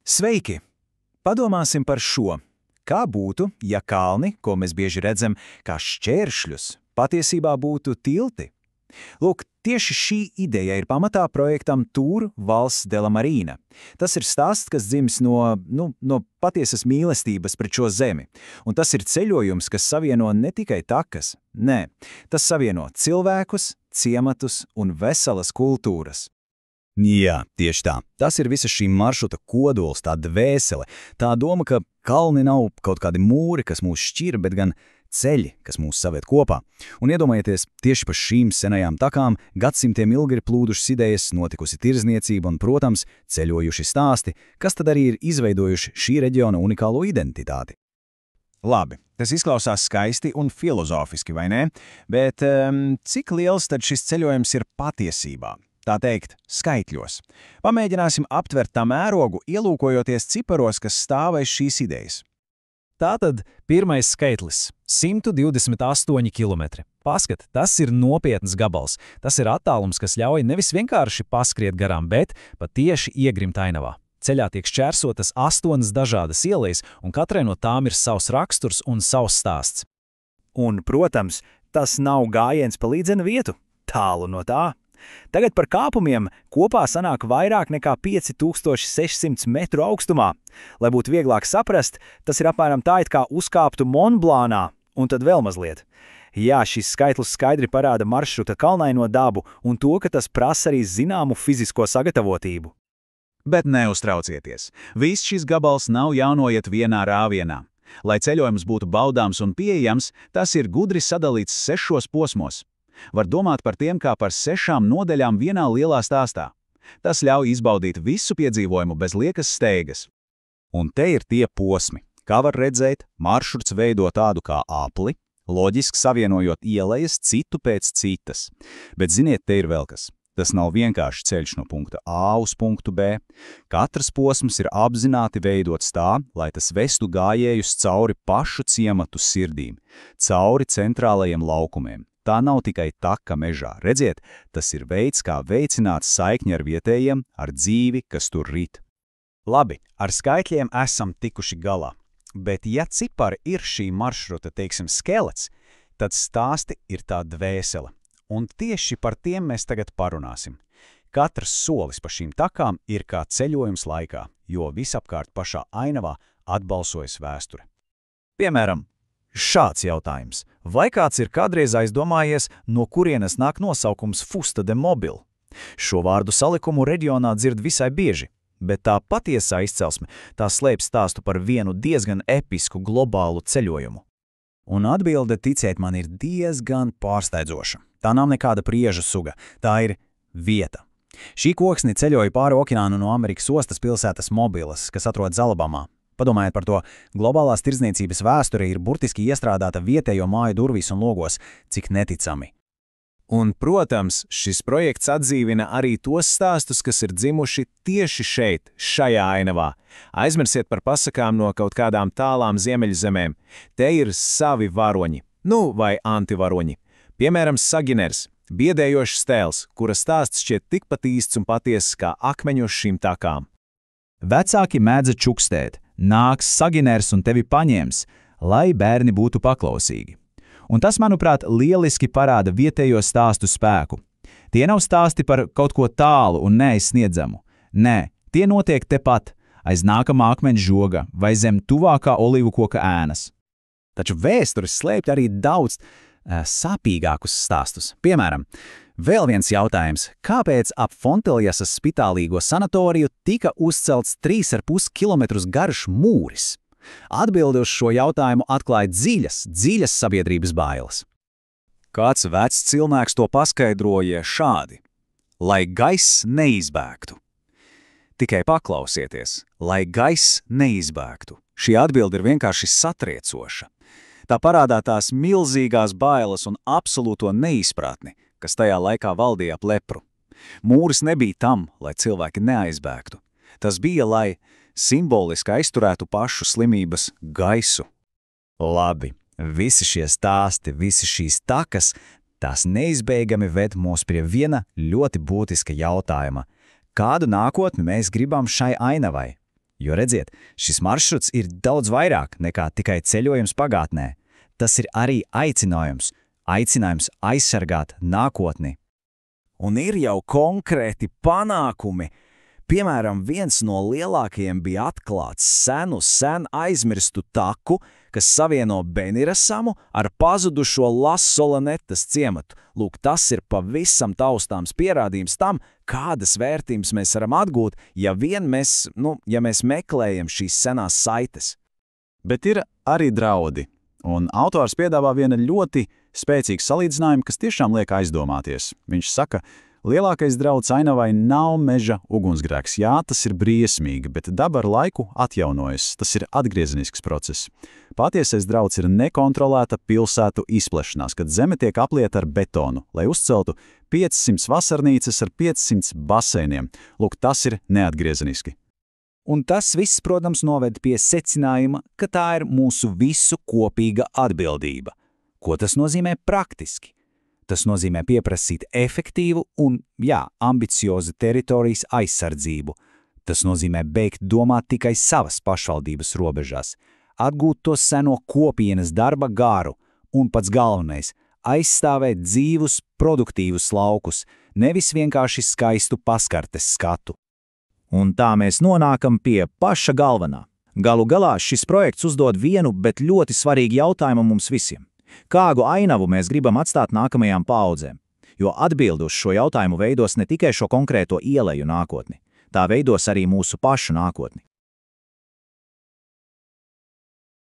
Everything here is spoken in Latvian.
Sveiki! Padomāsim par šo. Kā būtu, ja kalni, ko mēs bieži redzam kā šķēršļus, patiesībā būtu tilti? Lūk, tieši šī ideja ir pamatā projektam Tour Valsts de la Marina. Tas ir stāsts, kas dzimis no patiesas mīlestības pret šo zemi. Un tas ir ceļojums, kas savieno ne tikai takas. Nē, tas savieno cilvēkus, ciematus un veselas kultūras. Jā, tieši tā. Tas ir visa šī maršruta kodols, tā dvēsele. Tā doma, ka kalni nav kaut kādi mūri, kas mūs šķir, bet gan ceļi, kas mūs saved kopā. Un iedomājieties, tieši pa šīm senajām takām gadsimtiem ilgi ir plūdušas idejas, notikusi tirzniecība un, protams, ceļojuši stāsti, kas tad arī ir izveidojuši šī reģiona unikālo identitāti. Labi, tas izklausās skaisti un filozofiski, vai ne? Bet cik liels tad šis ceļojums ir patiesībā? Tā teikt, skaitļos. Pamēģināsim aptvert tā mērogu, ielūkojoties ciparos, kas stāv aiz šīs idejas. Tātad pirmais skaitlis – 128 km. Paskat, tas ir nopietns gabals. Tas ir attālums, kas ļauj nevis vienkārši paskriet garām, bet pat tieši iegrimt ainavā. Ceļā tiek šķērsotas 8 dažādas ielas, un katrai no tām ir savs raksturs un savs stāsts. Un, protams, tas nav gājiens pa līdzenu vietu. Tālu no tā. Tagad par kāpumiem kopā sanāk vairāk nekā 5600 metru augstumā. Lai būtu vieglāk saprast, tas ir apmēram tā, it kā uzkāptu Monblānā, un tad vēl mazliet. Jā, šis skaitlis skaidri parāda maršruta kalnaino dabu un to, ka tas prasa arī zināmu fizisko sagatavotību. Bet neuztraucieties, viss šis gabals nav jānoiet vienā rāvienā. Lai ceļojums būtu baudāms un pieejams, tas ir gudri sadalīts 6 posmos. Var domāt par tiem kā par 6 nodaļām vienā lielā stāstā. Tas ļauj izbaudīt visu piedzīvojumu bez liekas steigas. Un te ir tie posmi. Kā var redzēt, maršruts veido tādu kā apli, loģiski savienojot ielas citu pēc citas. Bet ziniet, te ir vēl kas. Tas nav vienkārši ceļš no punkta A uz punktu B. Katrs posms ir apzināti veidots tā, lai tas vestu gājējus cauri pašu ciematu sirdīm, cauri centrālajiem laukumiem. Tā nav tikai taka mežā. Redziet, tas ir veids, kā veicināt saikni ar vietējiem, ar dzīvi, kas tur rit. Labi, ar skaitļiem esam tikuši galā. Bet ja cipari ir šī maršruta, teiksim, skelets, tad stāsti ir tā dvēsele. Un tieši par tiem mēs tagad parunāsim. Katrs solis pa šīm takām ir kā ceļojums laikā, jo visapkārt pašā ainavā atbalsojas vēsture. Piemēram, šāds jautājums. Vai kāds ir kādreiz aizdomājies, no kurienes nāk nosaukums Fusta de Mobile? Šo vārdu salikumu reģionā dzird visai bieži, bet tā patiesā izcelsme tā slēp stāstu par vienu diezgan episku globālu ceļojumu. Un atbilde, ticiet man, ir diezgan pārsteidzoša. Tā nav nekāda priežu suga, tā ir vieta. Šī koksne ceļoja pāri okeānu no Amerikas ostas pilsētas Mobilas, kas atrodas Alabamā. Padomājiet par to, globālās tirdzniecības vēsture ir burtiski iestrādāta vietējo māju durvīs un logos, cik neticami. Un, protams, šis projekts atdzīvina arī tos stāstus, kas ir dzimuši tieši šeit, šajā ainavā. Aizmirsiet par pasakām no kaut kādām tālām ziemeļzemēm. Te ir savi varoņi, vai antivaroņi. Piemēram, Saginers, biedējošs tēls, kura stāsts šķiet tikpat īsts un patiesis kā akmeņu uz šīm takām. Vecāki mēdza čukstēt. Nāks Saginers un tevi paņems, lai bērni būtu paklausīgi. Un tas, manuprāt, lieliski parāda vietējo stāstu spēku. Tie nav stāsti par kaut ko tālu un neaizsniedzamu. Nē, tie notiek tepat, aiz nākamā akmeņa žoga vai zem tuvākā olīvu koka ēnas. Taču vēstures slēpj arī daudz sāpīgākus stāstus. Piemēram, vēl viens jautājums. Kāpēc ap Fonteljasas spitālīgo sanatoriju tika uzcelts 3,5 km garš mūris? Atbildi uz šo jautājumu atklāja dziļas sabiedrības bailes. Kāds vecs cilvēks to paskaidroja šādi. Lai gaiss neizbēgtu. Tikai paklausieties, lai gaiss neizbēgtu. Šī atbilde ir vienkārši satriecoša. Tā parādā tās milzīgās bailes un absolūto neizpratni, kas tajā laikā valdīja ap lepru. Mūris nebija tam, lai cilvēki neaizbēgtu. Tas bija, lai simboliski aizturētu pašu slimības gaisu. Labi, visi šie stāsti, visi šīs takas, tās neizbēgami ved mūs pie viena ļoti būtiska jautājuma. Kādu nākotni mēs gribam šai ainavai? Jo redziet, šis maršruts ir daudz vairāk nekā tikai ceļojums pagātnē. Tas ir arī aicinājums aizsargāt nākotni. Un ir jau konkrēti panākumi. Piemēram, viens no lielākajiem bija atklāts sen aizmirstu taku, kas savieno Benirasamu ar pazudušo Las-Solanetas ciematu. Lūk, tas ir pavisam taustāms pierādījums tam, kādas vērtības mēs varam atgūt, ja mēs meklējam šīs senās saites. Bet ir arī draudi, un autors piedāvā vienu ļoti spēcīgu salīdzinājumu, kas tiešām liek aizdomāties. Viņš saka, lielākais drauds ainavai nav meža ugunsgrēks. Jā, tas ir briesmīgi, bet daba ar laiku atjaunojas. Tas ir atgriezenisks process. Patiesais drauds ir nekontrolēta pilsētu izplešanās, kad zeme tiek aplieta ar betonu, lai uzceltu 500 vasarnīcas ar 500 baseiniem. Lūk, tas ir neatgriezeniski. Un tas viss, protams, noved pie secinājuma, ka tā ir mūsu visu kopīga atbildība. Ko tas nozīmē praktiski? Tas nozīmē pieprasīt efektīvu un, ambiciozu teritorijas aizsardzību. Tas nozīmē beigt domāt tikai savas pašvaldības robežās, atgūt to seno kopienas darba garu un, pats galvenais, aizstāvēt dzīvus, produktīvus laukus, nevis vienkārši skaistu paskartes skatu. Un tā mēs nonākam pie paša galvenā. Galu galā šis projekts uzdod vienu, bet ļoti svarīgu jautājumu mums visiem. Kādu ainavu mēs gribam atstāt nākamajām paaudzēm? Jo atbildi uz šo jautājumu veidos ne tikai šo konkrēto ieleju nākotni, tā veidos arī mūsu pašu nākotni.